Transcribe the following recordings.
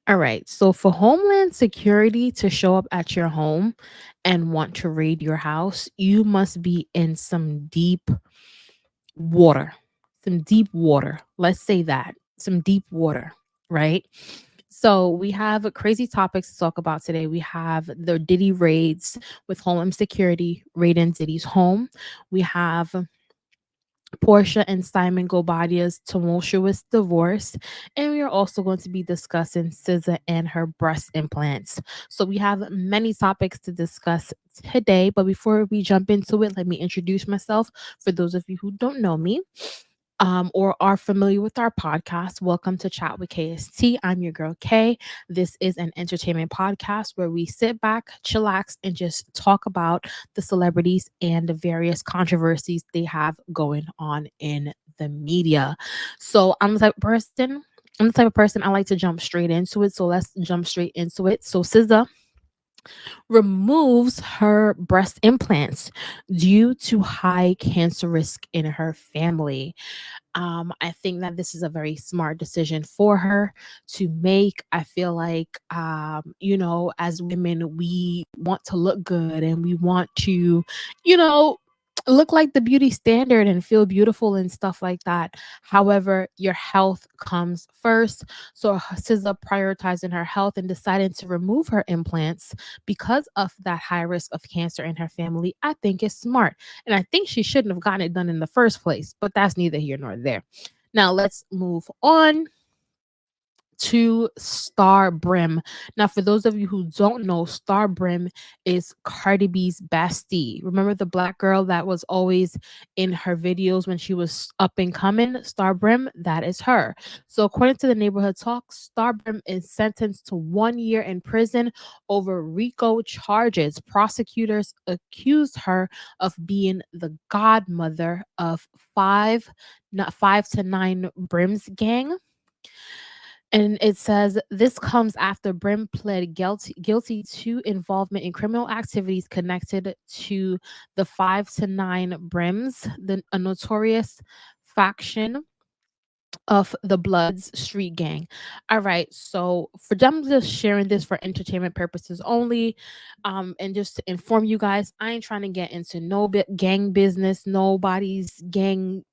All right. So for Homeland Security to show up at your home and want to raid your house, you must be in some deep water. Some deep water. Let's say that. Some deep water, right? So we have crazy topics to talk about today. We have the Diddy raids with Homeland Security raiding Diddy's home. We have Porsha and Simon Gobadia's tumultuous divorce. And we are also going to be discussing SZA and her breast implants. So we have many topics to discuss today. But before we jump into it, let me introduce myself for those of you who don't know me. Or are familiar with our podcast, welcome to Chat with KST. I'm your girl Kay. This is an entertainment podcast where we sit back, chillax, and just talk about the celebrities and the various controversies they have going on in the media. So I'm the type of person I like to jump straight into it. So let's jump straight into it. So SZA removes her breast implants due to high cancer risk in her family. I think that this is a very smart decision for her to make. I feel like, as women, we want to look good and we want to, you know, look like the beauty standard and feel beautiful and stuff like that. However, your health comes first. So SZA prioritizing her health and deciding to remove her implants because of that high risk of cancer in her family, I think is smart. And I think she shouldn't have gotten it done in the first place, but that's neither here nor there. Now let's move on to Star Brim. Now, for those of you who don't know, Star Brim is Cardi B's bestie. Remember the black girl that was always in her videos when she was up and coming? Star Brim, that is her. So, according to the Neighborhood Talk, Star Brim is sentenced to 1 year in prison over RICO charges. Prosecutors accused her of being the godmother of not 5 to 9 Brims gang, and it says this comes after Brim pled guilty to involvement in criminal activities connected to the 5 to 9 Brims, a notorious faction of the Bloods street gang. All right, so for them just sharing this for entertainment purposes only, and just to inform you guys, I ain't trying to get into no gang business, nobody's gang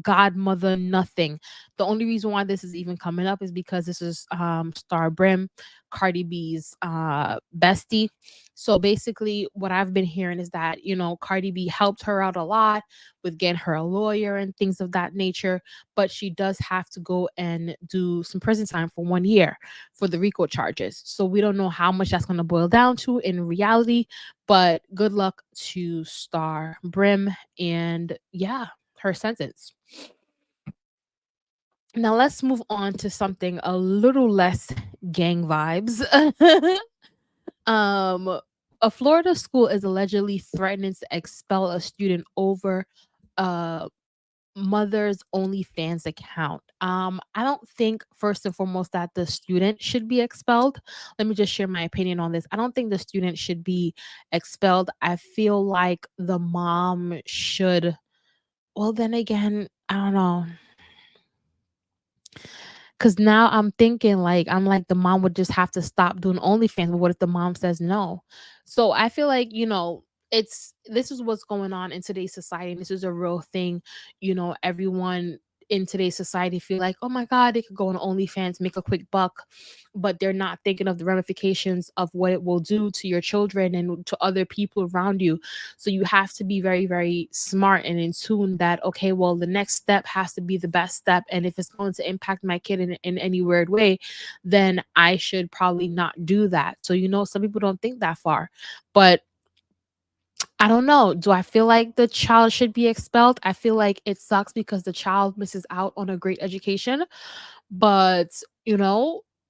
godmother, nothing. The only reason why this is even coming up is because this is Star Brim, Cardi B's bestie. So basically what I've been hearing is that, Cardi B helped her out a lot with getting her a lawyer and things of that nature, but she does have to go and do some prison time for 1 year for the RICO charges. So we don't know how much that's going to boil down to in reality, but good luck to Star Brim and yeah, her sentence. Now let's move on to something a little less gang vibes. um a Florida school is allegedly threatening to expel a student over a mother's OnlyFans account. I don't think first and foremost that the student should be expelled. Let me just share my opinion on this. I don't think the student should be expelled. I feel like the mom should. Well, then again, I don't know. Cause now I'm thinking the mom would just have to stop doing OnlyFans. But what if the mom says no? So I feel like, this is what's going on in today's society. And this is a real thing. Everyone in today's society feel like, oh my God, they could go on OnlyFans, make a quick buck, but they're not thinking of the ramifications of what it will do to your children and to other people around you. So you have to be very, very smart and in tune that, okay, well, the next step has to be the best step. And if it's going to impact my kid in any weird way, then I should probably not do that. So, some people don't think that far. But I don't know. Do I feel like the child should be expelled? I feel like it sucks because the child misses out on a great education. But,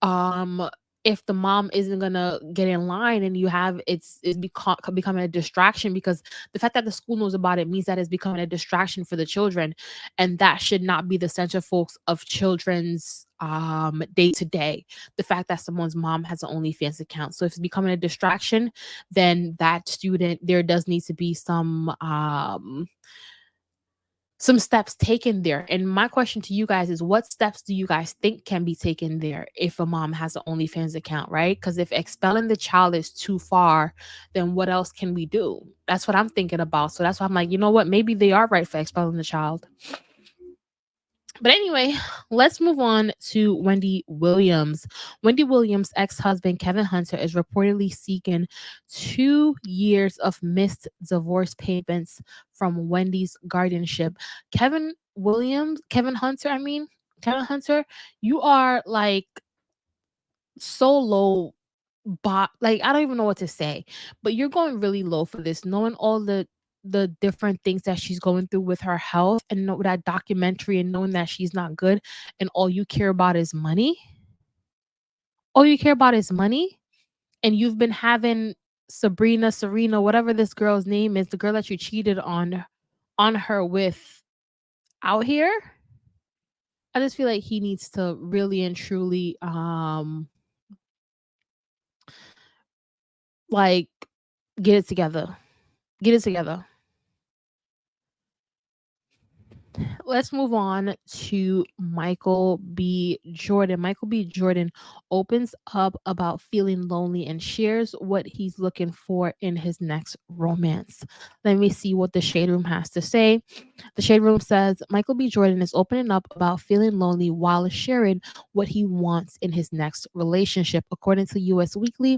um, if the mom isn't gonna get in line and you have becoming a distraction, because the fact that the school knows about it means that it's becoming a distraction for the children, and that should not be the center focus of children's day to day. The fact that someone's mom has an OnlyFans account. So if it's becoming a distraction, then that student, there does need to be some some steps taken there. And my question to you guys is, what steps do you guys think can be taken there if a mom has an OnlyFans account, right? Because if expelling the child is too far, then what else can we do? That's what I'm thinking about. So that's why I'm like, you know what? Maybe they are right for expelling the child. But anyway, let's move on to Wendy Williams. Wendy Williams' ex husband, Kevin Hunter, is reportedly seeking 2 years of missed divorce payments from Wendy's guardianship. Kevin Hunter, you are like so low, like I don't even know what to say, but you're going really low for this, knowing all the different things that she's going through with her health, and know that documentary, and knowing that she's not good, and all you care about is money. All you care about is money, and you've been having Serena, whatever this girl's name is, the girl that you cheated on her with out here. I just feel like he needs to really and truly like get it together. Get it together. Let's move on to Michael B. Jordan. Michael B. Jordan opens up about feeling lonely and shares what he's looking for in his next romance. Let me see what the Shade Room has to say. The Shade Room says Michael B. Jordan is opening up about feeling lonely while sharing what he wants in his next relationship. According to US Weekly,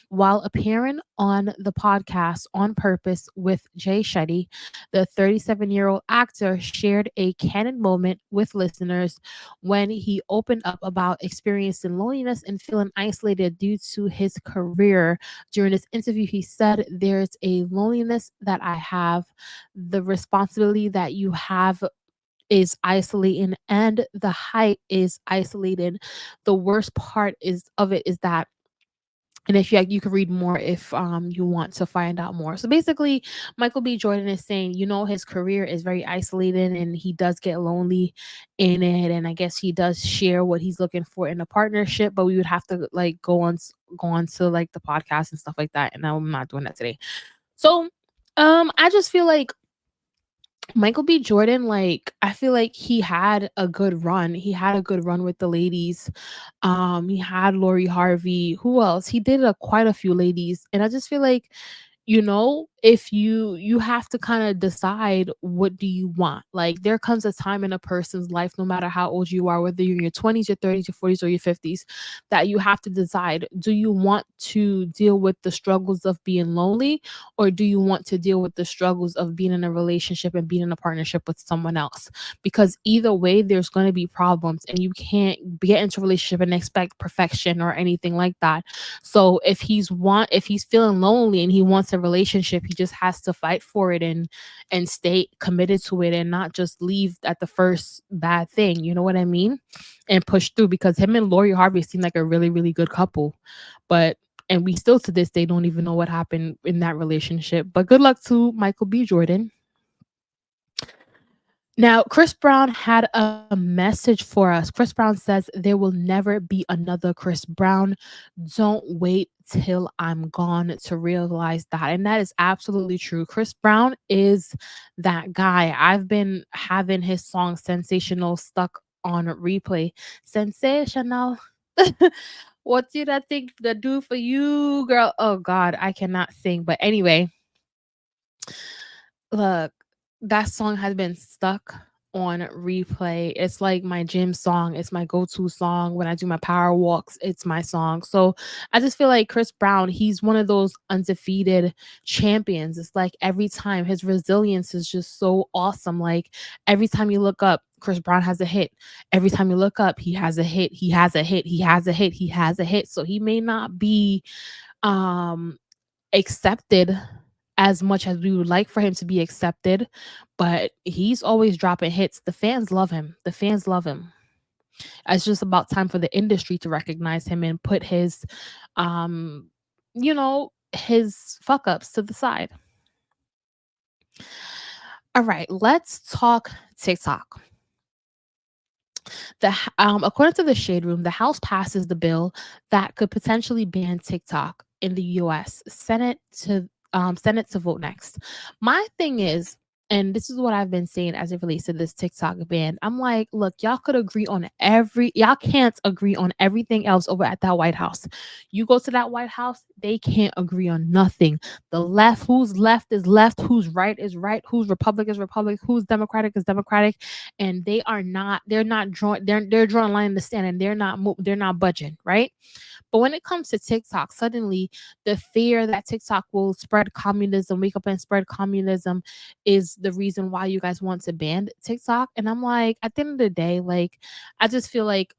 while appearing on the podcast On Purpose with Jay Shetty, the 37-year-old actor shared a candid moment with listeners when he opened up about experiencing loneliness and feeling isolated due to his career. During this interview, he said, "There's a loneliness that I have, the responsibility that you have is isolating, and the height is isolated. The worst part is of it is that," and if you can read more if you want to find out more. So basically, Michael B. Jordan is saying, his career is very isolated and he does get lonely in it. And I guess he does share what he's looking for in a partnership, but we would have to like go on to like the podcast and stuff like that. And I'm not doing that today. So I just feel like Michael B. Jordan, like, I feel like he had a good run. He had a good run with the ladies. He had Lori Harvey. Who else? He did quite a few ladies. And I just feel like, if you have to kind of decide, what do you want. Like, there comes a time in a person's life, no matter how old you are, whether you're in your 20s, your 30s, your 40s, or your 50s, that you have to decide, do you want to deal with the struggles of being lonely, or do you want to deal with the struggles of being in a relationship and being in a partnership with someone else? Because either way, there's going to be problems, and you can't get into a relationship and expect perfection or anything like that. So if he's feeling lonely and he wants a relationship, he just has to fight for it and stay committed to it, and not just leave at the first bad thing. You know what I mean? And push through, because him and Lori Harvey seem like a really, really good couple. But and we still to this day don't even know what happened in that relationship. But good luck to Michael B. Jordan. Now, Chris Brown had a message for us. Chris Brown says, "There will never be another Chris Brown. Don't wait till I'm gone to realize that." And that is absolutely true. Chris Brown is that guy. I've been having his song Sensational stuck on replay. Sensational. What did I think to do for you, girl? Oh, God, I cannot sing. But anyway, look, that song has been stuck on replay. It's like my gym song. It's my go-to song when I do my power walks. It's my song. So I just feel like Chris Brown, he's one of those undefeated champions. It's like every time his resilience is just so awesome. Like every time you look up, Chris Brown has a hit. Every time you look up, he has a hit. He has a hit. He has a hit. He has a hit. So he may not be um accepted as much as we would like for him to be accepted, but he's always dropping hits. The fans love him. The fans love him. It's just about time for the industry to recognize him and put um, his fuck ups to the side. All right, let's talk TikTok. According to the Shade Room, the House passes the bill that could potentially ban TikTok in the U.S. Senate to vote next. My thing is, And this is what I've been saying as it relates to this TikTok ban. I'm like, look, y'all can't agree on everything else over at that White House. You go to that White House, they can't agree on nothing. Who's left is left, who's right is right, who's Republic is Republic, who's Democratic is Democratic, and they're drawing a line in the sand, and they're not budging, right? But when it comes to TikTok, suddenly the fear that TikTok will spread communism, wake up and spread communism, is the reason why you guys want to ban TikTok. And I'm like, at the end of the day, like, I just feel like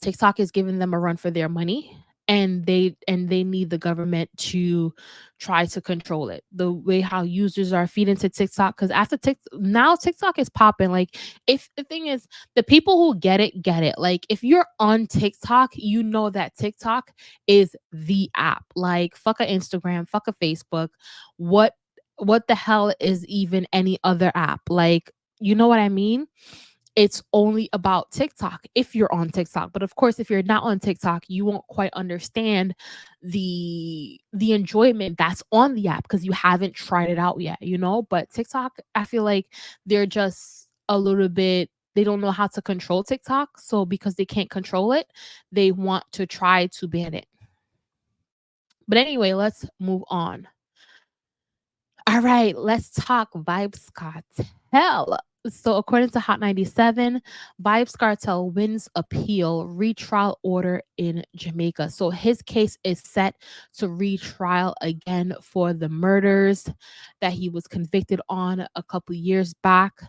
TikTok is giving them a run for their money, and they need the government to try to control it. The way how users are feeding to TikTok, because after now TikTok is popping. Like, if the thing is, the people who get it. Like, if you're on TikTok, you know that TikTok is the app. Like, fuck a Instagram, fuck a Facebook. What what the hell is even any other app? Like, you know what I mean? It's only about TikTok if you're on TikTok. But of course, if you're not on TikTok, you won't quite understand the enjoyment that's on the app because you haven't tried it out yet, you know? But TikTok, I feel like they're just a little bit, they don't know how to control TikTok. So because they can't control it, they want to try to ban it. But anyway, let's move on. All right, let's talk Vibes Cartel. So, according to Hot 97, Vibes Cartel wins appeal retrial order in Jamaica. So, his case is set to retrial again for the murders that he was convicted on a couple years back.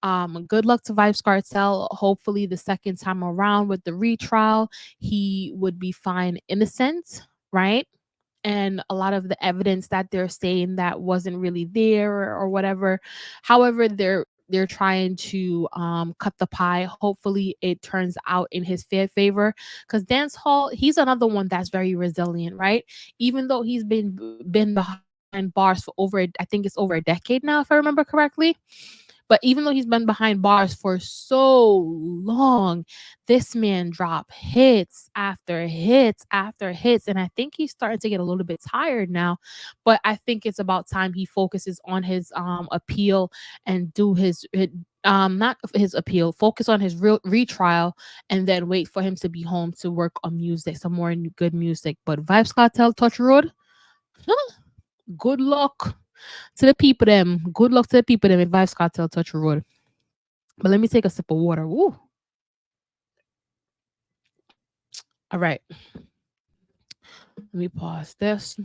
Good luck to Vibes Cartel. Hopefully, the second time around with the retrial, he would be found innocent, right? And a lot of the evidence that they're saying that wasn't really there, or whatever. However, they're trying to cut the pie. Hopefully it turns out in his favor, because Dance Hall, he's another one that's very resilient, right? Even though he's been behind bars for I think it's over a decade now, if I remember correctly. But even though he's been behind bars for so long, this man dropped hits after hits after hits. And I think he's starting to get a little bit tired now. But I think it's about time he focuses on his appeal and do not his appeal, focus on his real retrial, and then wait for him to be home to work on music, some more good music. But Vibes Cartel Touch Road, good luck to the people them. Good luck to the people them if Vibes Cartel Touch Road. But let me take a sip of water. Woo. All right. Let me pause this.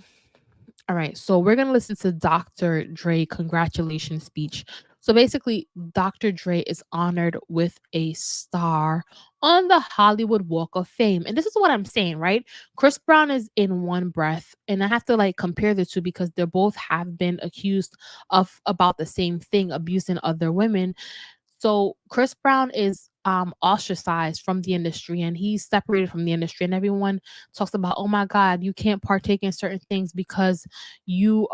All right. So we're going to listen to Dr. Dre congratulations speech. So basically, Dr. Dre is honored with a star on the Hollywood Walk of Fame. And this is what I'm saying, right? Chris Brown is in one breath. And I have to like compare the two because they both have been accused of about the same thing, abusing other women. So Chris Brown is ostracized from the industry, and he's separated from the industry, and everyone talks about, oh my God, you can't partake in certain things because you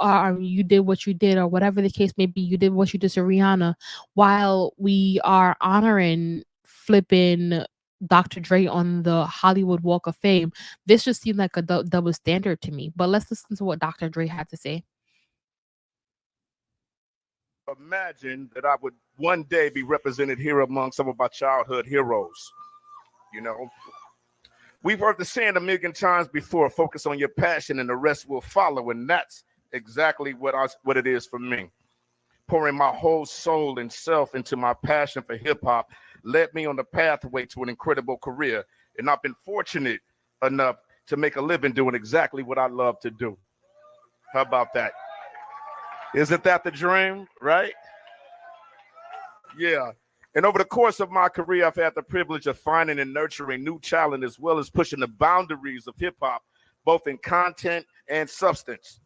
did what you did, or whatever the case may be, you did what you did to Rihanna, while we are honoring flipping Dr. Dre on the Hollywood Walk of Fame. This just seemed like a double standard to me. But let's listen to what Dr. Dre had to say. Imagine that I would one day be represented here among some of my childhood heroes. You know, we've heard the saying a million times before: focus on your passion and the rest will follow. And that's exactly what it is for me. Pouring my whole soul and self into my passion for hip hop led me on the pathway to an incredible career. And I've been fortunate enough to make a living doing exactly what I love to do. How about that? Isn't that the dream, right? Yeah. And over the course of my career, I've had the privilege of finding and nurturing new talent as well as pushing the boundaries of hip hop, both in content and substance.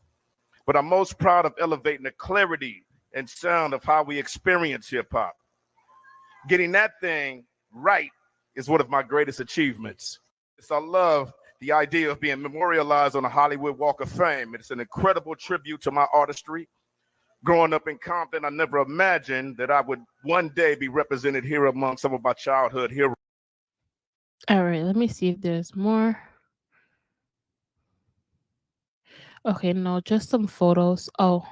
But I'm most proud of elevating the clarity and sound of how we experience hip hop. Getting that thing right is one of my greatest achievements. I love the idea of being memorialized on the Hollywood Walk of Fame. It's an incredible tribute to my artistry. Growing up in Compton, I never imagined that I would one day be represented here among some of my childhood heroes. All right, let me see if there's more. Okay, no, just some photos. Oh,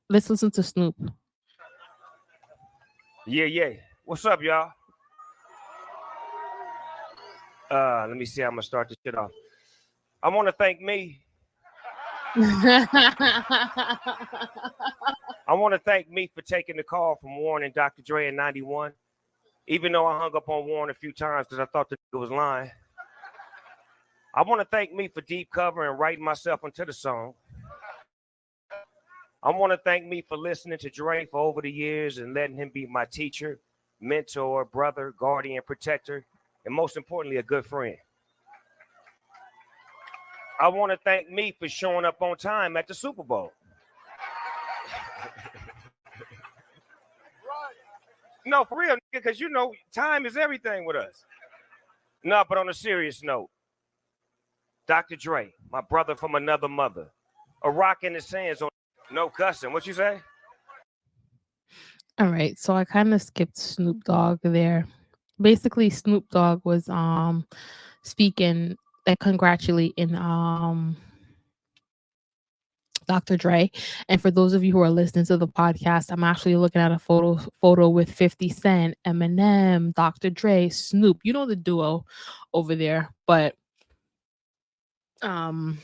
let's listen to Snoop. Yeah. What's up, y'all? Let me see how I'm gonna start this shit off. I want to thank me. I want to thank me for taking the call from Warren and Dr. Dre in '91. Even though I hung up on Warren a few times because I thought the nigga was lying. I want to thank me for deep cover and writing myself into the song. I want to thank me for listening to Dre for over the years and letting him be my teacher, mentor, brother, guardian, protector, and most importantly, a good friend. I want to thank me for showing up on time at the Super Bowl. No, for real, because you know, time is everything with us. No, but on a serious note, Dr. Dre, my brother from another mother, a rock in the sands on no cussing. What you say? All right, so I kind of skipped Snoop Dogg there. Basically, Snoop Dogg was speaking, like, congratulating Dr. Dre. And for those of you who are listening to the podcast, I'm actually looking at a photo with 50 Cent, Eminem, Dr. Dre, Snoop. You know the duo over there, but um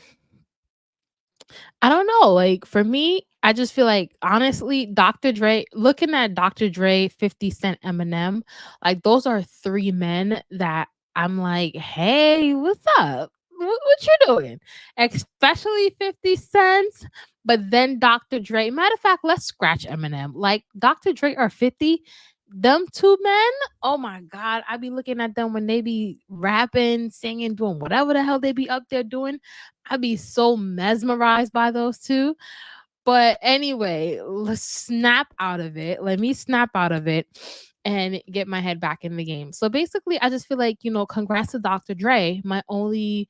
I don't know. Like for me, I just feel like honestly, Dr. Dre, looking at Dr. Dre, 50 Cent, Eminem, like those are three men that I'm like, hey, what's up? What you doing? Especially 50 Cent, but then Dr. Dre. Matter of fact, let's scratch Eminem. Like Dr. Dre or 50, them two men, oh my God. I be looking at them when they be rapping, singing, doing whatever the hell they be up there doing. I'd be so mesmerized by those two. But anyway, let's snap out of it. Let me snap out of it and get my head back in the game. So basically, I just feel like, congrats to Dr. Dre. My only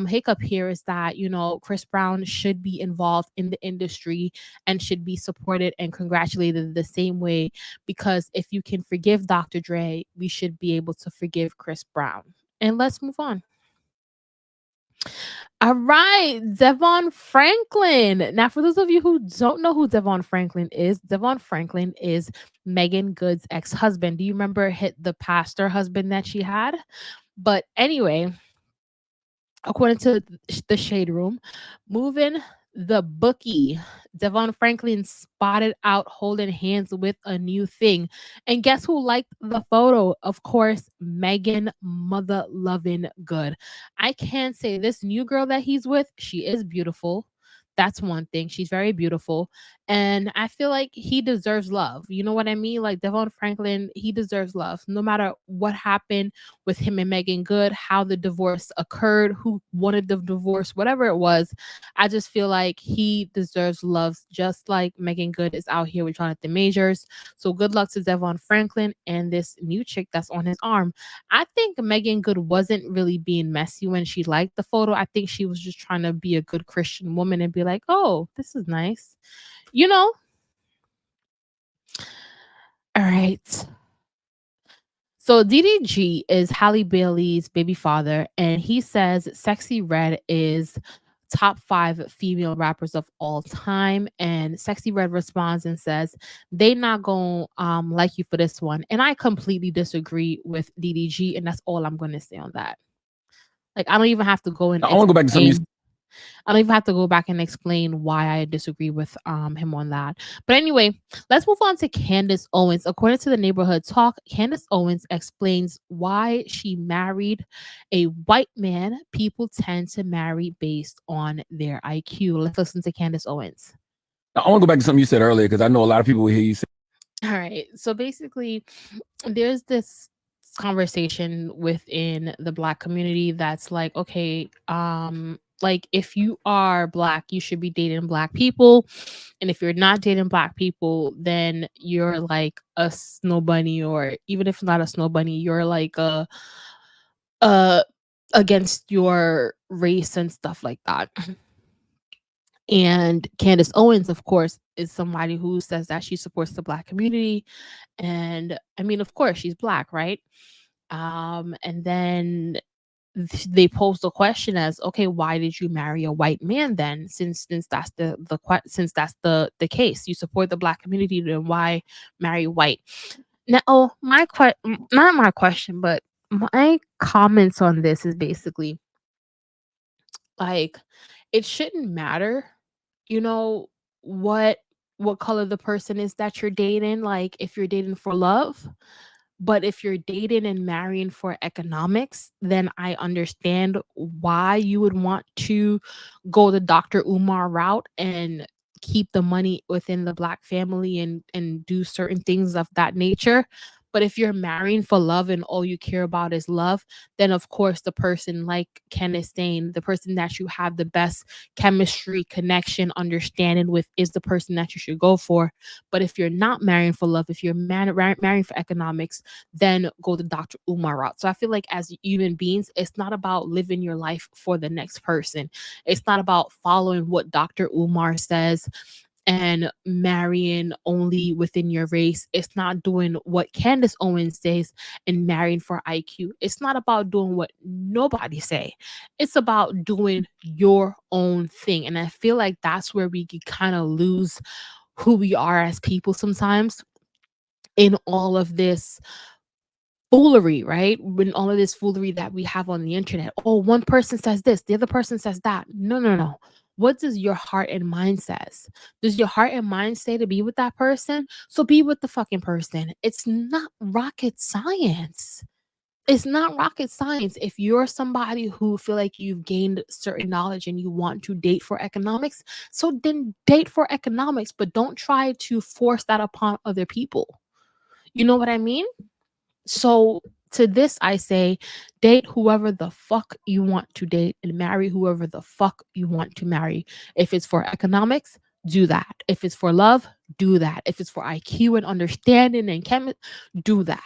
hiccup here is that, Chris Brown should be involved in the industry and should be supported and congratulated the same way. Because if you can forgive Dr. Dre, we should be able to forgive Chris Brown. And let's move on. All right, Devon Franklin. Now, for those of you who don't know who Devon Franklin is Megan Good's ex-husband. Do you remember the pastor husband that she had? But anyway, according to the Shade Room, moving the bookie, Devon Franklin spotted out holding hands with a new thing. And guess who liked the photo? Of course, Megan Mother Loving Good. I can say this new girl that he's with, she is beautiful. That's one thing. She's very beautiful. And I feel like he deserves love. You know what I mean? Like Devon Franklin, he deserves love. No matter what happened with him and Megan Good, how the divorce occurred, who wanted the divorce, whatever it was, I just feel like he deserves love just like Megan Good is out here with Jonathan Majors. So good luck to Devon Franklin and this new chick that's on his arm. I think Megan Good wasn't really being messy when she liked the photo. I think she was just trying to be a good Christian woman and be like, oh, this is nice. You know? All right. So DDG is Halle Bailey's baby father, and he says Sexy Red is top 5 female rappers of all time. And Sexy Red responds and says they not gonna like you for this one. And I completely disagree with DDG, and that's all I'm gonna say on that. Like I don't even have to go and I want to go back to something you said. I don't even have to go back and explain why I disagree with him on that. But anyway, let's move on to Candace Owens. According to the Neighborhood Talk, Candace Owens explains why she married a white man people tend to marry based on their IQ. Let's listen to Candace Owens. I want to go back to something you said earlier because I know a lot of people will hear you say. All right. So basically, there's this conversation within the Black community that's like, okay, like if you are Black, you should be dating Black people, and if you're not dating Black people, then you're like a snow bunny, or even if not a snow bunny, you're like a against your race and stuff like that. And Candace Owens, of course, is somebody who says that she supports the Black community. And I mean, of course, she's Black, right? And then they pose the question as, okay, why did you marry a white man then? Since that's since that's the case, you support the black community, then why marry white? Now, oh, not my question, but my comments on this is basically like, it shouldn't matter, you know, what color the person is that you're dating. Like, if you're dating for love, but if you're dating and marrying for economics, then I understand why you would want to go the Dr. Umar route and keep the money within the black family and do certain things of that nature. But if you're marrying for love and all you care about is love, then of course the person, like Ken is saying, the person that you have the best chemistry, connection, understanding with is the person that you should go for. But if you're not marrying for love, if you're marrying for economics, then go the Dr. Umar route. So I feel like as human beings, it's not about living your life for the next person. It's not about following what Dr. Umar says and marrying only within your race. It's not doing what Candace Owens says and marrying for IQ. It's not about doing what nobody say. It's about doing your own thing. And I feel like that's where we kind of lose who we are as people sometimes in all of this foolery, right? When all of this foolery that we have on the internet. Oh, one person says this, the other person says that. No, no, no. What does your heart and mind says? Does your heart and mind say to be with that person? So be with the fucking person. It's not rocket science. It's not rocket science. If you're somebody who feel like you've gained certain knowledge and you want to date for economics, so then date for economics, but don't try to force that upon other people. You know what I mean? So to this, I say, date whoever the fuck you want to date and marry whoever the fuck you want to marry. If it's for economics, do that. If it's for love, do that. If it's for IQ and understanding and do that.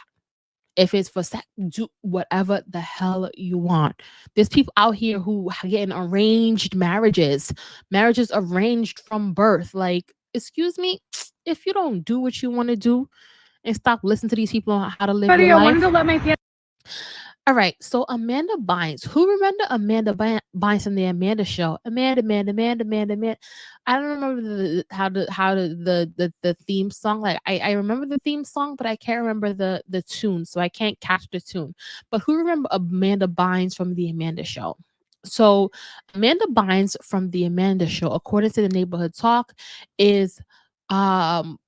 If it's for sex, do whatever the hell you want. There's people out here who are getting arranged marriages, marriages arranged from birth. Like, excuse me, if you don't do what you want to do and stop listening to these people on how to live your I wanted life. to let my All right, so Amanda Bynes. Who remember Amanda Bynes from the Amanda Show? Amanda. I don't remember the theme song. Like I remember the theme song, but I can't remember the tune, so I can't catch the tune. But who remember Amanda Bynes from the Amanda Show? So Amanda Bynes from the Amanda Show, according to the Neighborhood Talk, is um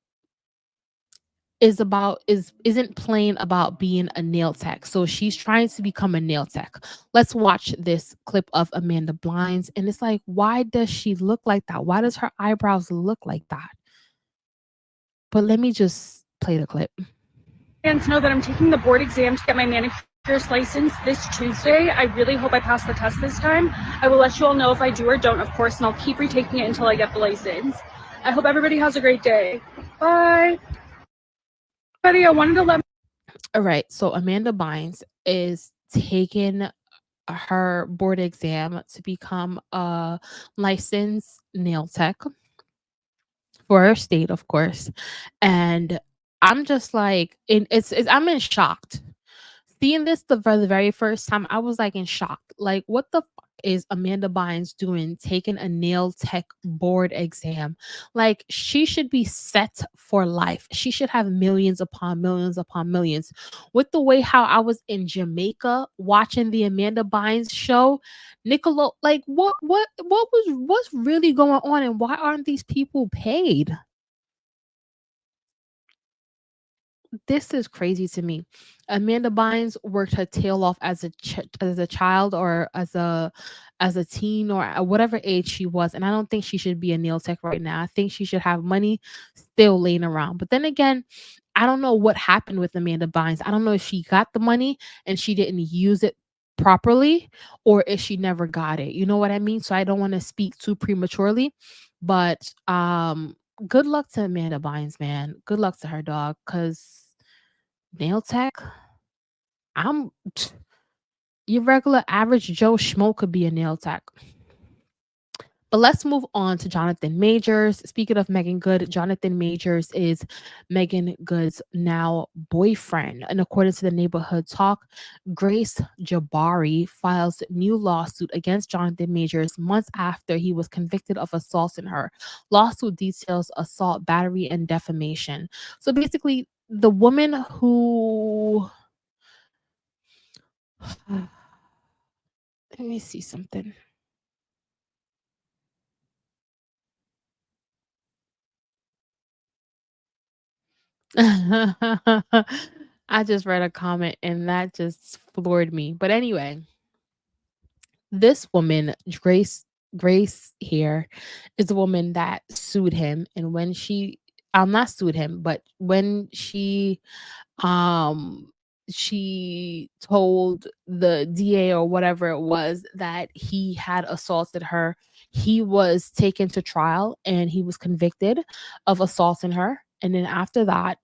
isn't plain about being a nail tech. So she's trying to become a nail tech. Let's watch this clip of Amanda Bynes, and it's like, why does she look like that? Why does her eyebrows look like that? But let me just play the clip. fans know that I'm taking the board exam to get my manicurist license this Tuesday. I really hope I pass the test this time. I will let you all know if I do or don't, of course, and I'll keep retaking it until I get the license. I hope everybody has a great day. Bye. Everybody, I wanted to let. All right, so Amanda Bynes is taking her board exam to become a licensed nail tech for her state, of course. And I'm just like, I'm in shocked. Seeing this for the very first time, I was like in shock. Like, what the fuck is Amanda Bynes doing taking a nail tech board exam? Like, she should be set for life. She should have millions upon millions upon millions. With the way how I was in Jamaica watching the Amanda Bynes show, like what's really going on and why aren't these people paid? This is crazy to me. Amanda Bynes worked her tail off as as a child or as a teen or at whatever age she was, and I don't think she should be a nail tech right now. I think she should have money still laying around. But then again, I don't know what happened with Amanda Bynes. I don't know if she got the money and she didn't use it properly or if she never got it. You know what I mean? So I don't want to speak too prematurely, but good luck to Amanda Bynes, man. Good luck to her, dog, cuz nail tech, I'm your regular average Joe Schmo could be a nail tech. But let's move on to Jonathan Majors. Speaking of Megan Good, Jonathan Majors is Megan Good's now boyfriend. And according to the Neighborhood Talk, Grace Jabari files new lawsuit against Jonathan Majors months after he was convicted of assaulting her. Lawsuit details assault, battery, and defamation. So basically, the woman who let me see something. I just read a comment and that just floored me. But anyway, this woman, Grace here, is a woman that sued him. And when she not sued him, but when um she told the DA or whatever it was that he had assaulted her, he was taken to trial and he was convicted of assaulting her. And then after that,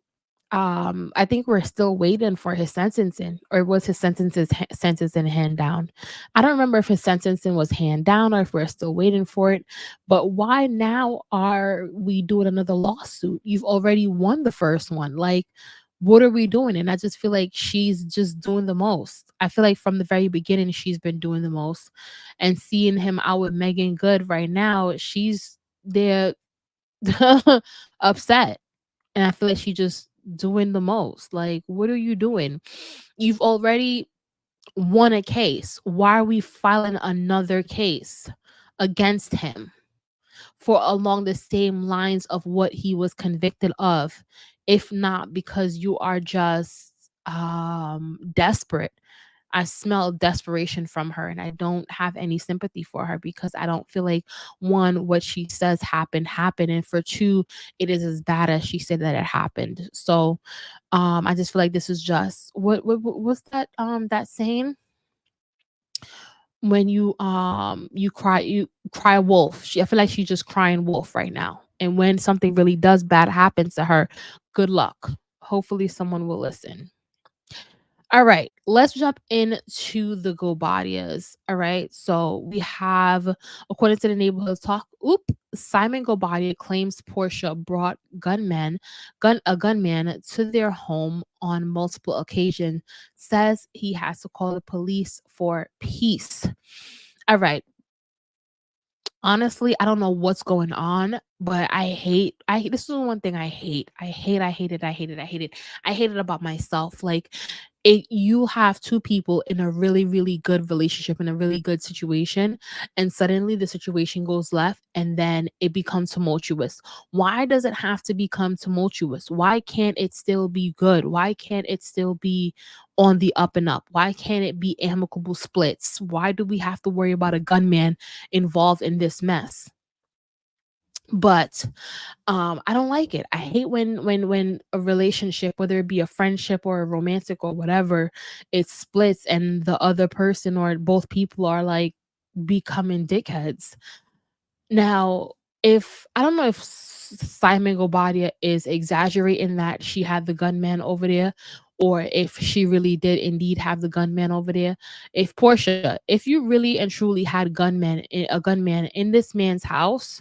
I think we're still waiting for his sentencing, or was his sentencing hand down? I don't remember if his sentencing was hand down or if we're still waiting for it. But why now are we doing another lawsuit? You've already won the first one. Like, what are we doing? And I just feel like she's just doing the most. I feel like from the very beginning she's been doing the most, and seeing him out with Megan Good right now, she's there upset. And I feel like she just doing the most. Like, what are you doing? You've already won a case. Why are we filing another case against him for along the same lines of what he was convicted of? If not because you are just desperate. I smell desperation from her, and I don't have any sympathy for her because I don't feel like, one, what she says happened, and for two, it is as bad as she said that it happened. So I just feel like this is just what's that saying? When you cry wolf. I feel like she's just crying wolf right now. And when something really does bad happens to her, good luck. Hopefully someone will listen. All right, let's jump into the Gobadias. All right, so we have, according to the Neighborhood Talk, Simon Gobadia claims Porsha brought a gunman to their home on multiple occasions. Says he has to call the police for peace. All right, honestly, I don't know what's going on, but I this is the one thing I hate. I hate it. I hate it about myself. Like, you have two people in a really, really good relationship, in a really good situation, and suddenly the situation goes left and then it becomes tumultuous. Why does it have to become tumultuous? Why can't it still be good? Why can't it still be on the up and up? Why can't it be amicable splits? Why do we have to worry about a gunman involved in this mess? But I don't like it. I hate when a relationship, whether it be a friendship or a romantic or whatever, it splits and the other person or both people are like becoming dickheads. Now, if I don't know if Simon Gobadia is exaggerating that she had the gunman over there, or if she really did indeed have the gunman over there. If Portia, if you really and truly had a gunman in this man's house,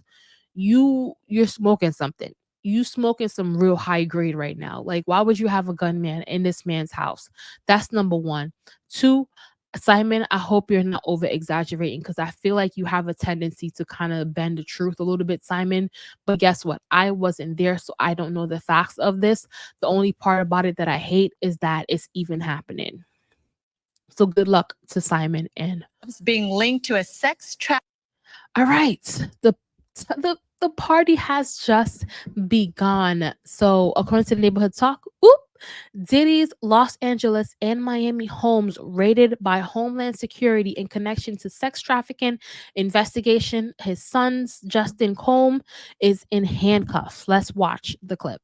you're smoking something. You smoking some real high grade right now. Like, why would you have a gunman in this man's house? That's number one. Two, Simon, I hope you're not over exaggerating, because I feel like you have a tendency to kind of bend the truth a little bit, Simon. But guess what? I wasn't there, so I don't know the facts of this. The only part about it that I hate is that it's even happening. So good luck to Simon and being linked to a sex trap. all right. The party has just begun. So according to the Neighborhood Talk, Diddy's Los Angeles and Miami homes raided by Homeland Security in connection to sex trafficking investigation. His son's Justin Colm is in handcuffs. Let's watch the clip.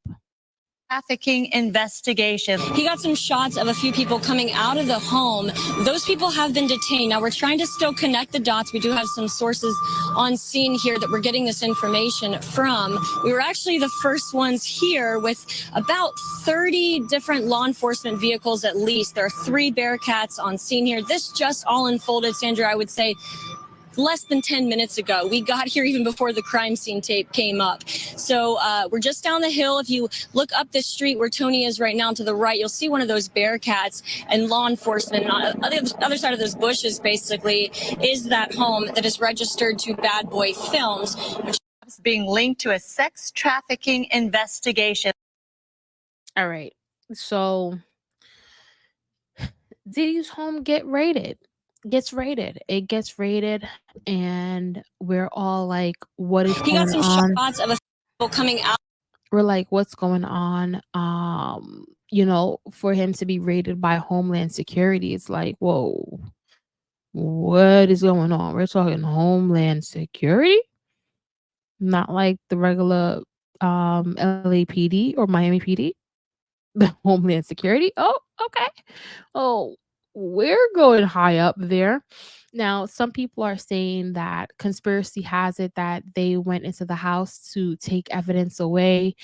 Trafficking investigation. He got some shots of a few people coming out of the home. Those people have been detained. Now we're trying to still connect the dots. We do have some sources on scene here that we're getting this information from. We were actually the first ones here with about 30 different law enforcement vehicles at least. There are 3 Bearcats on scene here. This just all unfolded, Sandra, I would say less than 10 minutes ago. We got here even before the crime scene tape came up. So we're just down the hill. If you look up this street where Tony is right now to the right, you'll see one of those Bearcats and law enforcement. And on the other side of those bushes, basically, is that home that is registered to Bad Boy Films, which is being linked to a sex trafficking investigation. All right. So Diddy's home gets raided. It gets raided, and we're all like, what is he got going some on? shots of a people coming out. We're like, what's going on? For him to be raided by Homeland Security, it's like, whoa, what is going on? We're talking Homeland Security, not like the regular LAPD or Miami PD. The Homeland Security. Oh, okay. Oh, we're going high up there. Now, some people are saying that conspiracy has it that they went into the house to take evidence away,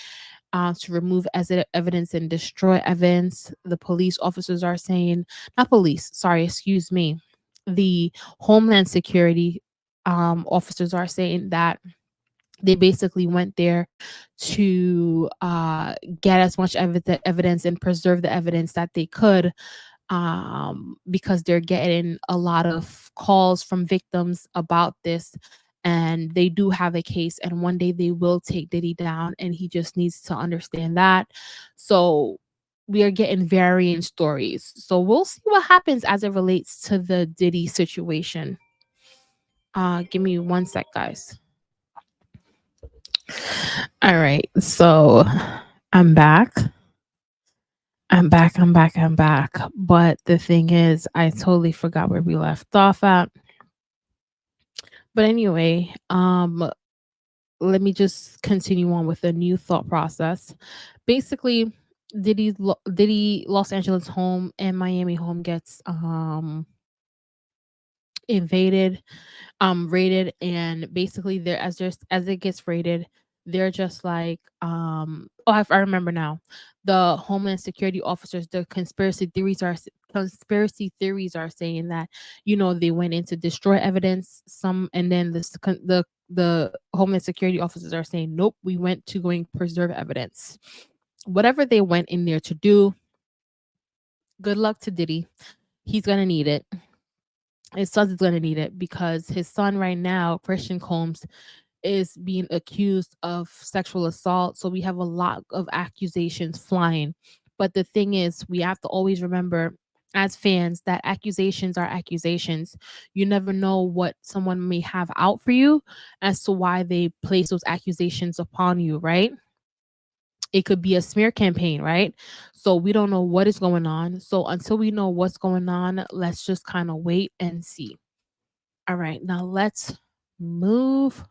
to remove evidence and destroy evidence. The police officers are saying, not police, sorry, excuse me. The Homeland Security officers are saying that they basically went there to get as much evidence and preserve the evidence that they could, because they're getting a lot of calls from victims about this, and they do have a case, and one day they will take Diddy down, and he just needs to understand that. So we are getting varying stories, so we'll see what happens as it relates to the Diddy situation. Give me one sec, guys. All right, so I'm back. I'm back. But the thing is, I totally forgot where we left off at. But anyway, let me just continue on with a new thought process. Basically, Diddy Los Angeles home and Miami home gets invaded, rated, and basically as it gets rated, they're just like, I remember now. The Homeland Security officers, the conspiracy theories are saying that, they went in to destroy evidence, and then the Homeland Security officers are saying, nope, we went to going preserve evidence. Whatever they went in there to do, good luck to Diddy. He's gonna need it. His son's going to need it, because his son right now, Christian Combs, is being accused of sexual assault. So we have a lot of accusations flying. But the thing is, we have to always remember as fans that accusations are accusations. You never know what someone may have out for you as to why they place those accusations upon you, right? It could be a smear campaign, right? So we don't know what is going on. So until we know what's going on, let's just kind of wait and see. All right, now let's move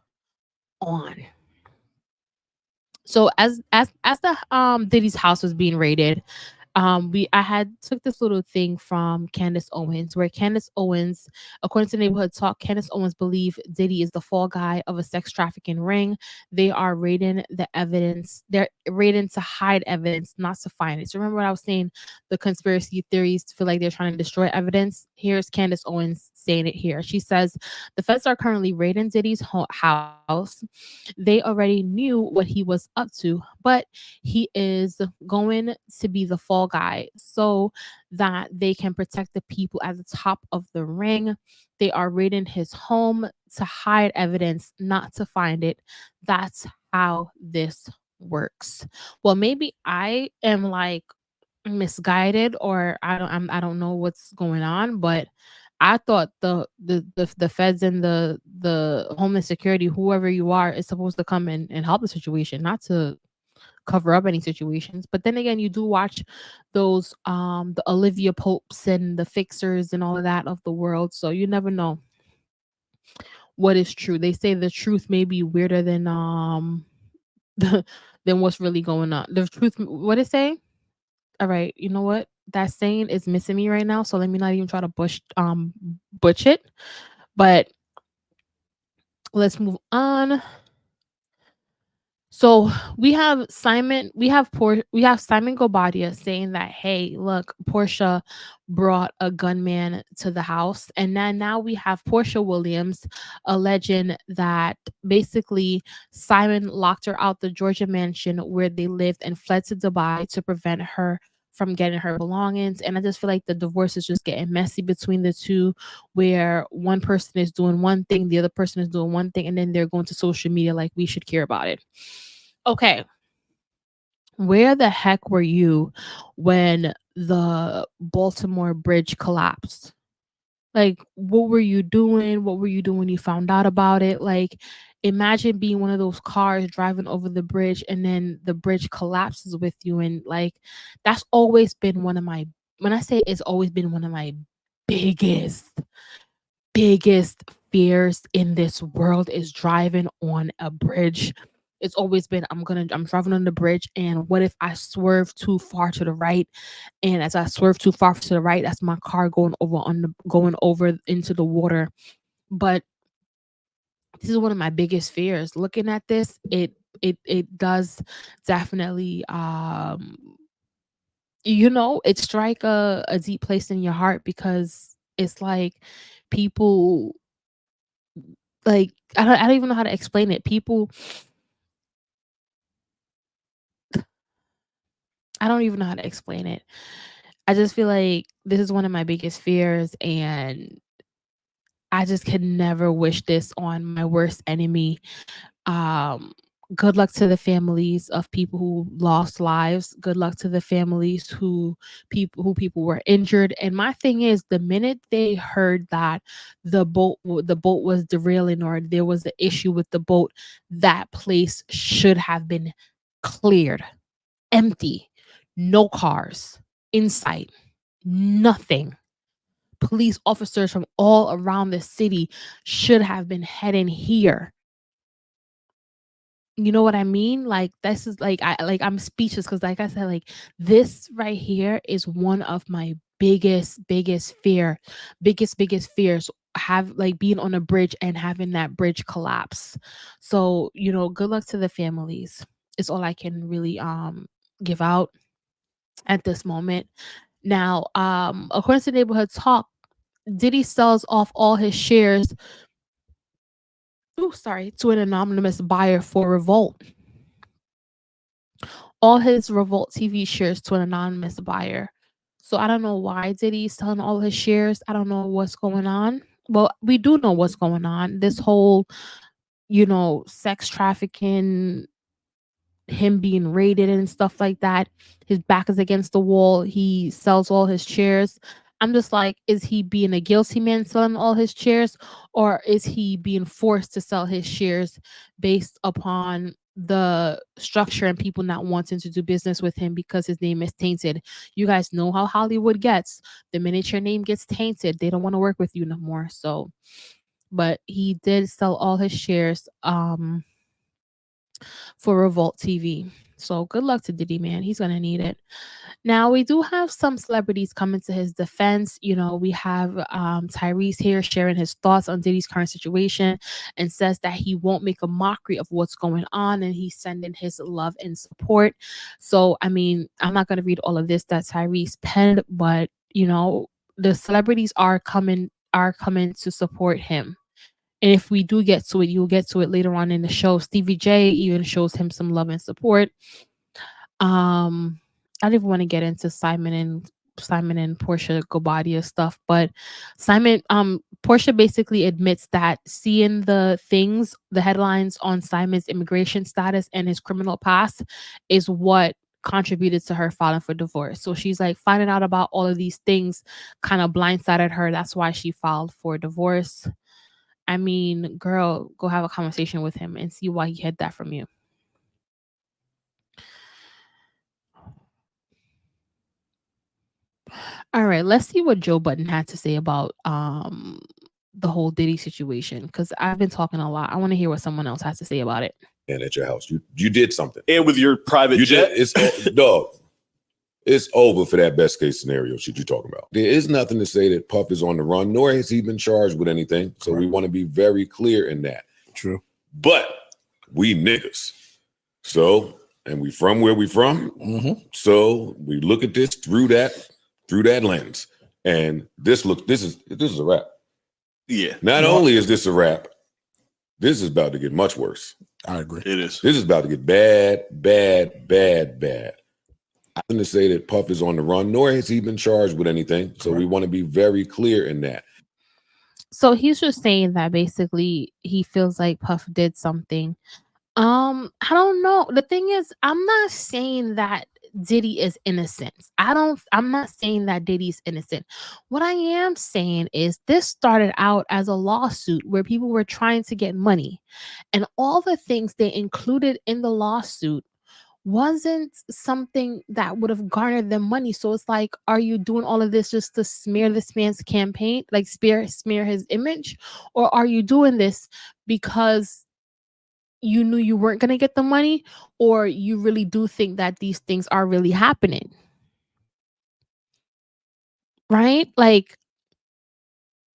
on. So as the Diddy's house was being raided, I had took this little thing from Candace Owens, where Candace Owens, according to Neighborhood Talk, Candace Owens believe Diddy is the fall guy of a sex trafficking ring. They are raiding the evidence. They're raiding to hide evidence, not to find it. So remember what I was saying, the conspiracy theories feel like they're trying to destroy evidence. Here's Candace Owens saying it here. She says the feds are currently raiding Diddy's house. They already knew what he was up to, but he is going to be the fall guy so that they can protect the people at the top of the ring. They are raiding his home to hide evidence, not to find it. That's how this works. Well, maybe I am like misguided, or I don't know what's going on, but I thought the feds and the Homeland Security, whoever you are, is supposed to come in and help the situation, not to cover up any situations. But then again, you do watch those the Olivia Popes and the Fixers and all of that of the world, so you never know what is true. They say the truth may be weirder than than what's really going on. The truth, what it say? All right, you know what? That saying is missing me right now, so let me not even try to butch it. But let's move on. So we have Simon Gobadia saying that, hey, look, Portia brought a gunman to the house. And then now we have Portia Williams alleging that basically Simon locked her out the Georgia mansion where they lived and fled to Dubai to prevent her from getting her belongings. And I just feel like the divorce is just getting messy between the two, where one person is doing one thing, the other person is doing one thing, and then they're going to social media like we should care about it. Okay, where the heck were you when the Baltimore bridge collapsed? Like, what were you doing? What were you doing when you found out about it? Like, imagine being one of those cars driving over the bridge and then the bridge collapses with you. And like, that's always been one of my, when I say it's always been one of my biggest, biggest fears in this world is driving on a bridge. It's always been I'm driving on the bridge, and what if I swerve too far to the right, and as I swerve too far to the right, that's my car going over into the water. But this is one of my biggest fears. Looking at this, it does definitely it strike a deep place in your heart, because it's like people, like I don't even know how to explain it. People, I don't even know how to explain it. I just feel like this is one of my biggest fears, and I just could never wish this on my worst enemy. Um, Good luck to the families of people who lost lives. Good luck to the families who people were injured. And my thing is, the minute they heard that the boat was derailing, or there was an issue with the boat, that place should have been cleared, empty, no cars in sight, nothing. Police officers from all around the city should have been heading here. You know what I mean? Like, this is like, I'm speechless, because like I said, like, this right here is one of my biggest fears, have like being on a bridge and having that bridge collapse. So, good luck to the families. It's all I can really give out at this moment. Now, according to Neighborhood Talk, Diddy sells off all his shares, to an anonymous buyer for Revolt. All his Revolt TV shares to an anonymous buyer. So I don't know why Diddy's selling all his shares. I don't know what's going on. Well, we do know what's going on. This whole, sex trafficking, him being raided and stuff like that. His back is against the wall. He sells all his shares. I'm just like, is he being a guilty man selling all his shares, or is he being forced to sell his shares based upon the structure and people not wanting to do business with him because his name is tainted? You guys know how Hollywood gets. The minute your name gets tainted, they don't want to work with you no more. So, but he did sell all his shares for Revolt TV. So good luck to Diddy, man. He's gonna need it. Now we do have some celebrities coming to his defense. We have Tyrese here sharing his thoughts on Diddy's current situation, and says that he won't make a mockery of what's going on, and he's sending his love and support. So I mean, I'm not gonna read all of this that Tyrese penned, but the celebrities are coming to support him. And if we do get to it, you'll get to it later on in the show. Stevie J even shows him some love and support. I don't even want to get into Simon and Porsha Gobadia stuff, but Porsha basically admits that seeing the headlines on Simon's immigration status and his criminal past is what contributed to her filing for divorce. So she's like, finding out about all of these things kind of blindsided her. That's why she filed for divorce. I mean, girl, go have a conversation with him and see why he hid that from you. All right, let's see what Joe Budden had to say about the whole Diddy situation, because I've been talking a lot. I want to hear what someone else has to say about it. And at your house, you did something. And with your private jet? It's dog. It's over for that best case scenario shit you're talking about. There is nothing to say that Puff is on the run, nor has he been charged with anything. So we want to be very clear in that. True. But we niggas So, and we from where we from. So we look at this through that lens. And this is a wrap. Yeah. Not only is this a wrap, this is about to get much worse. I agree. It is. This is about to get bad. I didn't say that Puff is on the run, nor has he been charged with anything. So we want to be very clear in that. So he's just saying that basically he feels like Puff did something. I don't know. The thing is, I'm not saying that Diddy is innocent. I'm not saying that Diddy's innocent. What I am saying is this started out as a lawsuit where people were trying to get money, and all the things they included in the lawsuit wasn't something that would have garnered them money. So it's like, are you doing all of this just to smear this man's campaign, like smear his image, or are you doing this because you knew you weren't going to get the money, or you really do think that these things are really happening? Right? Like,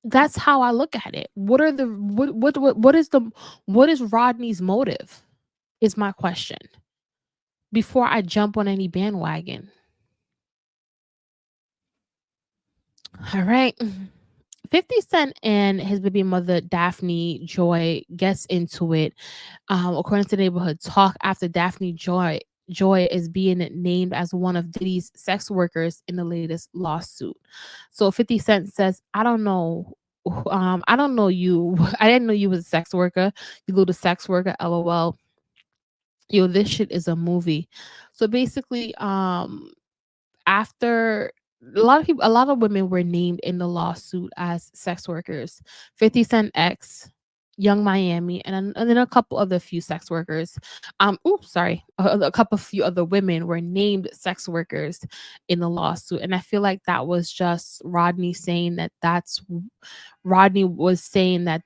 that's how I look at it. What is Rodney's motive is my question before I jump on any bandwagon. All right. 50 Cent and his baby mother Daphne Joy gets into it. According to Neighborhood Talk, after Daphne Joy is being named as one of Diddy's sex workers in the latest lawsuit. So 50 Cent says, I don't know you. I didn't know you was a sex worker. You go to sex worker, LOL. Yo, this shit is a movie. So basically, after a lot of women were named in the lawsuit as sex workers. 50 Cent X, Young Miami, and then a couple other few sex workers. A few other women were named sex workers in the lawsuit, and I feel like that was just Rodney was saying that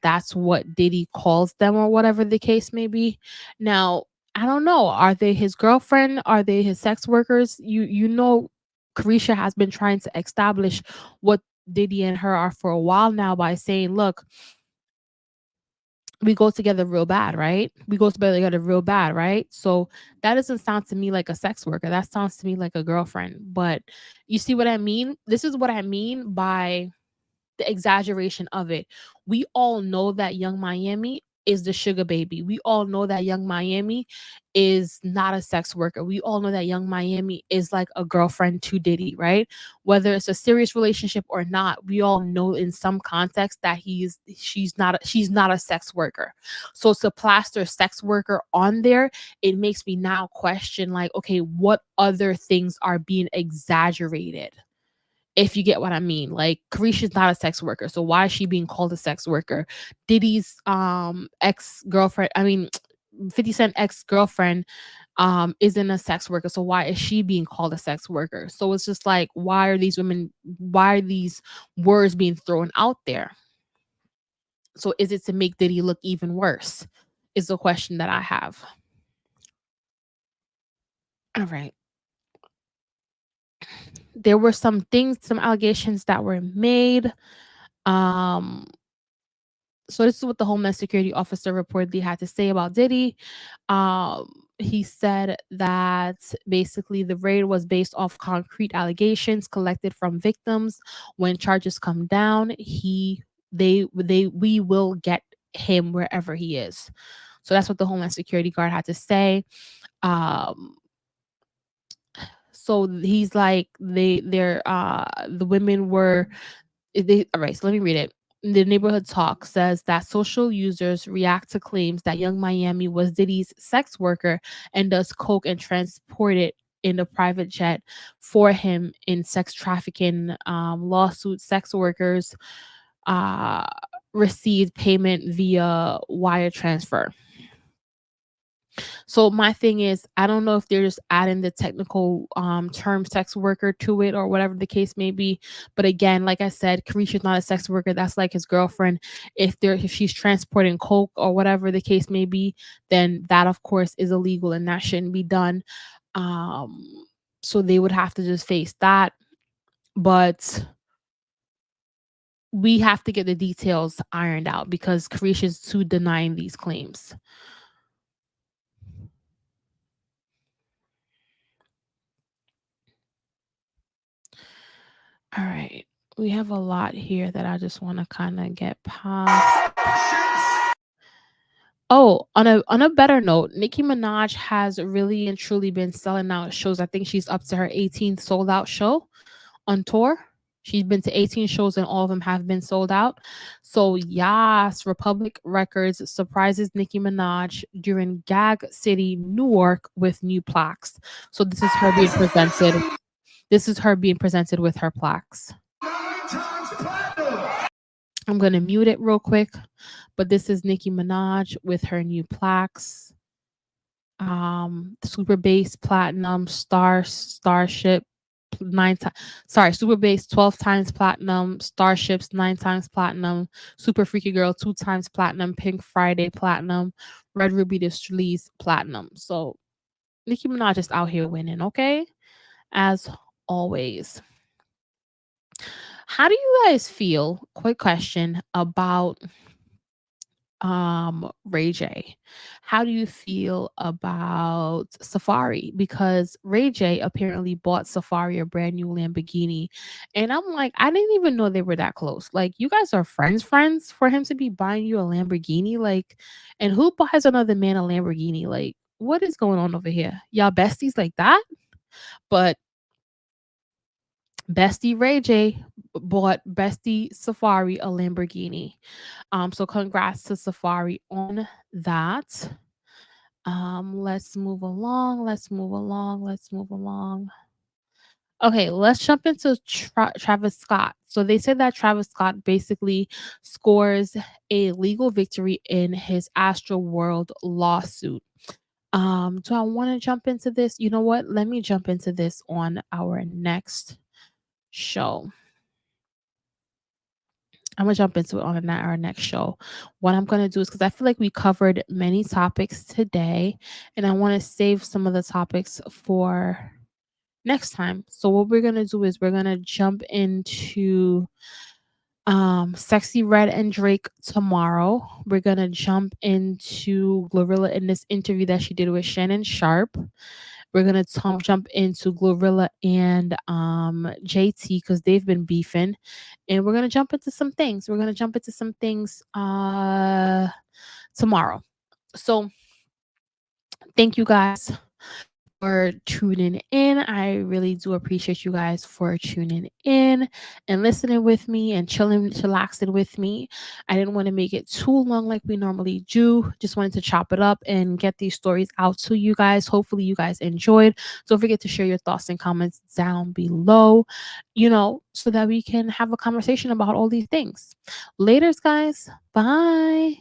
that's what Diddy calls them, or whatever the case may be. Now, I don't know. Are they his girlfriend? Are they his sex workers? You know, Carisha has been trying to establish what Diddy and her are for a while now by saying, look, we go together real bad, right? We go together real bad, right? So that doesn't sound to me like a sex worker. That sounds to me like a girlfriend. But you see what I mean? This is what I mean by the exaggeration of it. We all know that Young Miami is the sugar baby. We all know that Young Miami is not a sex worker. We all know that Young Miami is like a girlfriend to Diddy, right? Whether it's a serious relationship or not, we all know in some context that she's not a sex worker. So to plaster sex worker on there, it makes me now question, like, okay, what other things are being exaggerated? If you get what I mean. Like, Carisha's not a sex worker, so why is she being called a sex worker? Diddy's ex-girlfriend, 50 Cent ex-girlfriend isn't a sex worker, so why is she being called a sex worker? So it's just like, why are these words being thrown out there? So is it to make Diddy look even worse? Is the question that I have. All right. There were some allegations that were made. So this is what the Homeland Security officer reportedly had to say about Diddy. He said that basically the raid was based off concrete allegations collected from victims. When charges come down, we will get him wherever he is. So that's what the Homeland Security guard had to say. So he's like, the women were, all right, so let me read it. The Neighborhood Talk says that social users react to claims that Young Miami was Diddy's sex worker and does coke and transport it in a private jet for him in sex trafficking lawsuit. Sex workers received payment via wire transfer. So my thing is, I don't know if they're just adding the technical term sex worker to it or whatever the case may be. But again, like I said, Carisha's not a sex worker. That's like his girlfriend. If she's transporting coke or whatever the case may be, then that of course is illegal and that shouldn't be done. So they would have to just face that. But we have to get the details ironed out because Carisha's too denying these claims. All right. We have a lot here that I just want to kind of get past. Oh, on a better note, Nicki Minaj has really and truly been selling out shows. I think she's up to her 18th sold out show on tour. She's been to 18 shows and all of them have been sold out. So yes, Republic Records surprises Nicki Minaj during Gag City, Newark with new plaques. So this is her being presented. This is her being presented with her plaques. I'm going to mute it real quick, but this is Nicki Minaj with her new plaques. Super Bass Platinum, Starship 9 times. Sorry, Super Bass 12 times platinum, Starships 9 times platinum, Super Freaky Girl 2 times platinum, Pink Friday platinum, Red Ruby Distress platinum. So Nicki Minaj is out here winning, okay? As always. How do you guys feel? Quick question about Ray J. How do you feel about Safari? Because Ray J apparently bought Safari a brand new Lamborghini, and I'm like, I didn't even know they were that close. Like, you guys are friends for him to be buying you a Lamborghini. Like, and who buys another man a Lamborghini? Like, what is going on over here? Y'all besties like that? But Bestie Ray J bought Bestie Safari a Lamborghini. So congrats to Safari on that. Let's move along. Let's move along. Let's move along. Okay, let's jump into Travis Scott. So they said that Travis Scott basically scores a legal victory in his Astro World lawsuit. Do I want to jump into this? You know what? Let me jump into this on our next show. I'm gonna jump into it on our next show. What I'm gonna do is, because I feel like we covered many topics today, and I want to save some of the topics for next time. So what we're gonna do is we're gonna jump into Sexy Red and Drake tomorrow. We're gonna jump into Glorilla in this interview that she did with Shannon Sharp. We're gonna jump into Glorilla and JT because they've been beefing, and we're gonna jump into some things. We're gonna jump into some things tomorrow. So thank you guys for tuning in. I really do appreciate you guys for tuning in and listening with me and chillaxing with me. I didn't want to make it too long like we normally do. Just wanted to chop it up and get these stories out to you guys. Hopefully you guys enjoyed. Don't forget to share your thoughts and comments down below, so that we can have a conversation about all these things. Laters, guys. Bye.